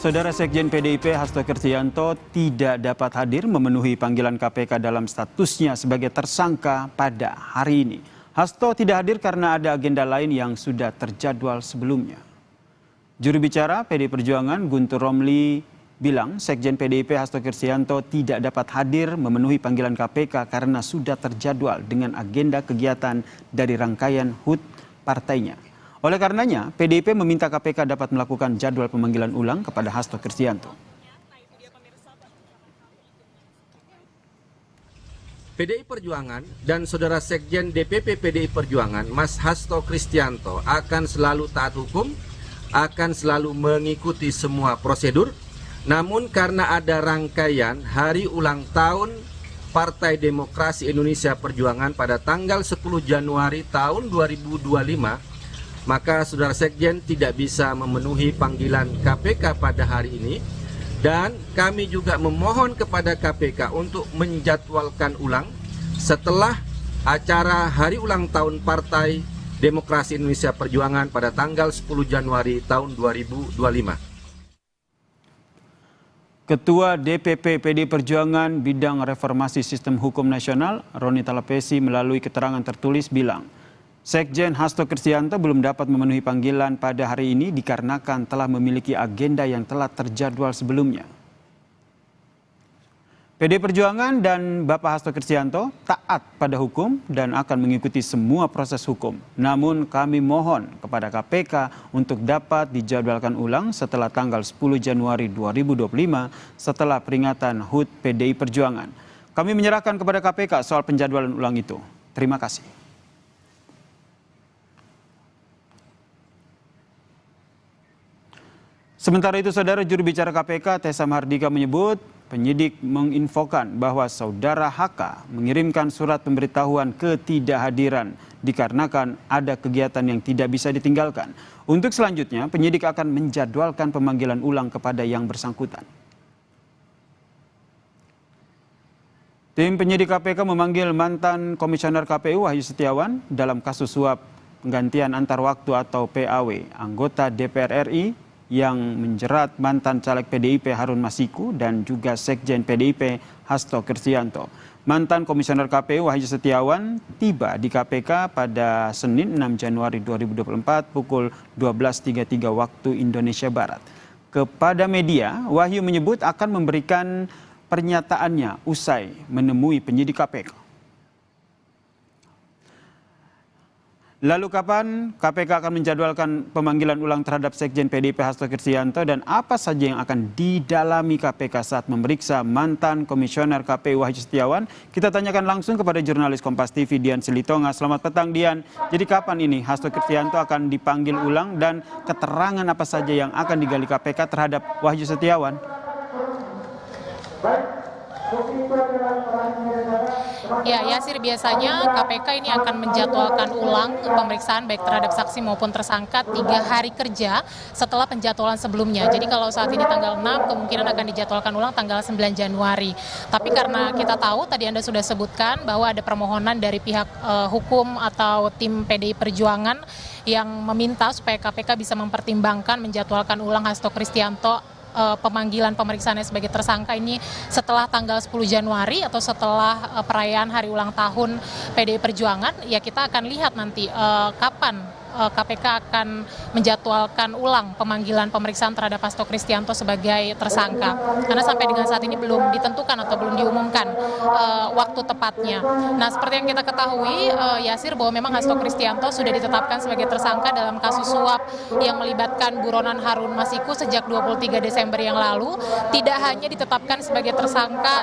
Saudara Sekjen PDIP Hasto Kristianto tidak dapat hadir memenuhi panggilan KPK dalam statusnya sebagai tersangka pada hari ini. Hasto tidak hadir karena ada agenda lain yang sudah terjadwal sebelumnya. Juru bicara PDI Perjuangan Guntur Romli bilang Sekjen PDIP Hasto Kristianto tidak dapat hadir memenuhi panggilan KPK karena sudah terjadwal dengan agenda kegiatan dari rangkaian HUT partainya. Oleh karenanya, PDIP meminta KPK dapat melakukan jadwal pemanggilan ulang kepada Hasto Kristianto. PDI Perjuangan dan Saudara Sekjen DPP PDI Perjuangan, Mas Hasto Kristianto, akan selalu taat hukum, akan selalu mengikuti semua prosedur. Namun karena ada rangkaian hari ulang tahun Partai Demokrasi Indonesia Perjuangan pada tanggal 10 Januari tahun 2025, maka Saudara Sekjen tidak bisa memenuhi panggilan KPK pada hari ini. Dan kami juga memohon kepada KPK untuk menjadwalkan ulang setelah acara hari ulang tahun Partai Demokrasi Indonesia Perjuangan pada tanggal 10 Januari tahun 2025. Ketua DPP PDI Perjuangan Bidang Reformasi Sistem Hukum Nasional, Roni Talapesi, melalui keterangan tertulis bilang, Sekjen Hasto Kristianto belum dapat memenuhi panggilan pada hari ini dikarenakan telah memiliki agenda yang telah terjadwal sebelumnya. PDI Perjuangan dan Bapak Hasto Kristianto taat pada hukum dan akan mengikuti semua proses hukum. Namun kami mohon kepada KPK untuk dapat dijadwalkan ulang setelah tanggal 10 Januari 2025 setelah peringatan HUT PDI Perjuangan. Kami menyerahkan kepada KPK soal penjadwalan ulang itu. Terima kasih. Sementara itu, Saudara, juru bicara KPK Tessa Mahardika menyebut penyidik menginfokan bahwa Saudara HK mengirimkan surat pemberitahuan ketidakhadiran dikarenakan ada kegiatan yang tidak bisa ditinggalkan. Untuk selanjutnya, penyidik akan menjadwalkan pemanggilan ulang kepada yang bersangkutan. Tim penyidik KPK memanggil mantan Komisioner KPU Wahyu Setiawan dalam kasus suap penggantian antar waktu atau PAW anggota DPR RI yang menjerat mantan caleg PDIP Harun Masiku dan juga Sekjen PDIP Hasto Kristianto. Mantan Komisioner KPU Wahyu Setiawan tiba di KPK pada Senin 6 Januari 2024 pukul 12.33 waktu Indonesia Barat. Kepada media, Wahyu menyebut akan memberikan pernyataannya usai menemui penyidik KPK. Lalu kapan KPK akan menjadwalkan pemanggilan ulang terhadap Sekjen PDIP Hasto Kristianto dan apa saja yang akan didalami KPK saat memeriksa mantan Komisioner KPU Wahyu Setiawan? Kita tanyakan langsung kepada jurnalis Kompas TV Dian Silitonga. Selamat petang, Dian. Jadi kapan ini Hasto Kristianto akan dipanggil ulang dan keterangan apa saja yang akan digali KPK terhadap Wahyu Setiawan? Ya, Yasir, biasanya KPK ini akan menjadwalkan ulang pemeriksaan baik terhadap saksi maupun tersangka 3 hari kerja setelah penjadwalan sebelumnya. Jadi kalau saat ini tanggal 6, kemungkinan akan dijadwalkan ulang tanggal 9 Januari. Tapi karena kita tahu, tadi Anda sudah sebutkan bahwa ada permohonan dari pihak hukum atau tim PDI Perjuangan yang meminta supaya KPK bisa mempertimbangkan menjadwalkan ulang Hasto Kristianto pemanggilan pemeriksaannya sebagai tersangka ini setelah tanggal 10 Januari atau setelah perayaan hari ulang tahun PDI Perjuangan. Ya, kita akan lihat nanti kapan KPK akan menjadwalkan ulang pemanggilan pemeriksaan terhadap Hasto Kristianto sebagai tersangka. Karena sampai dengan saat ini belum ditentukan atau belum diumumkan waktu tepatnya. Nah, seperti yang kita ketahui, Yasir, bahwa memang Hasto Kristianto sudah ditetapkan sebagai tersangka dalam kasus suap yang melibatkan buronan Harun Masiku sejak 23 Desember yang lalu. Tidak hanya ditetapkan sebagai tersangka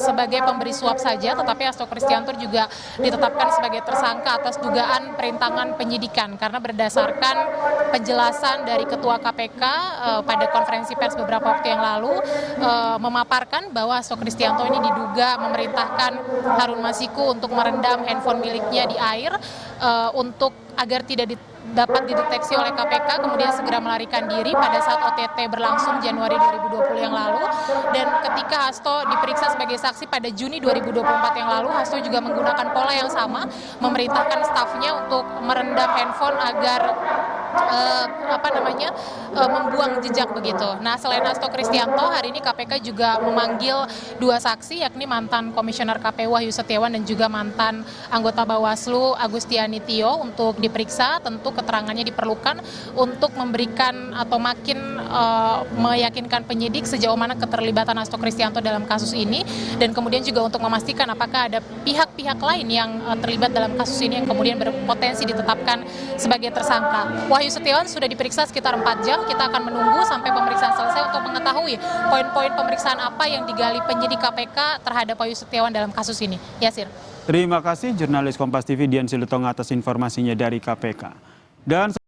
sebagai pemberi suap saja, tetapi Hasto Kristianto juga ditetapkan sebagai tersangka atas dugaan perintangan penyidikan. Karena berdasarkan penjelasan dari Ketua KPK pada konferensi pers beberapa waktu yang lalu memaparkan bahwa Hasto Kristianto ini diduga memerintahkan Harun Masiku untuk merendam handphone miliknya di air untuk agar tidak dapat dideteksi oleh KPK, kemudian segera melarikan diri pada saat OTT berlangsung Januari 2020 yang lalu. Dan ketika Hasto diperiksa sebagai saksi pada Juni 2024 yang lalu, Hasto juga menggunakan pola yang sama, memerintahkan stafnya untuk merendam handphone agar membuang jejak begitu. Nah, selain Hasto Kristianto, hari ini KPK juga memanggil 2 saksi, yakni mantan Komisioner KPU Wahyu Setiawan dan juga mantan anggota Bawaslu Agustiani Tio untuk diperiksa. Tentu keterangannya diperlukan untuk memberikan atau makin meyakinkan penyidik sejauh mana keterlibatan Hasto Kristianto dalam kasus ini, dan kemudian juga untuk memastikan apakah ada pihak-pihak lain yang terlibat dalam kasus ini yang kemudian berpotensi ditetapkan sebagai tersangka. Wahyu Setiawan sudah diperiksa sekitar 4 jam. Kita akan menunggu sampai pemeriksaan selesai untuk mengetahui poin-poin pemeriksaan apa yang digali penyidik KPK terhadap Wahyu Setiawan dalam kasus ini. Yasir. Terima kasih jurnalis Kompas TV Dian Silutong atas informasinya dari KPK. Dan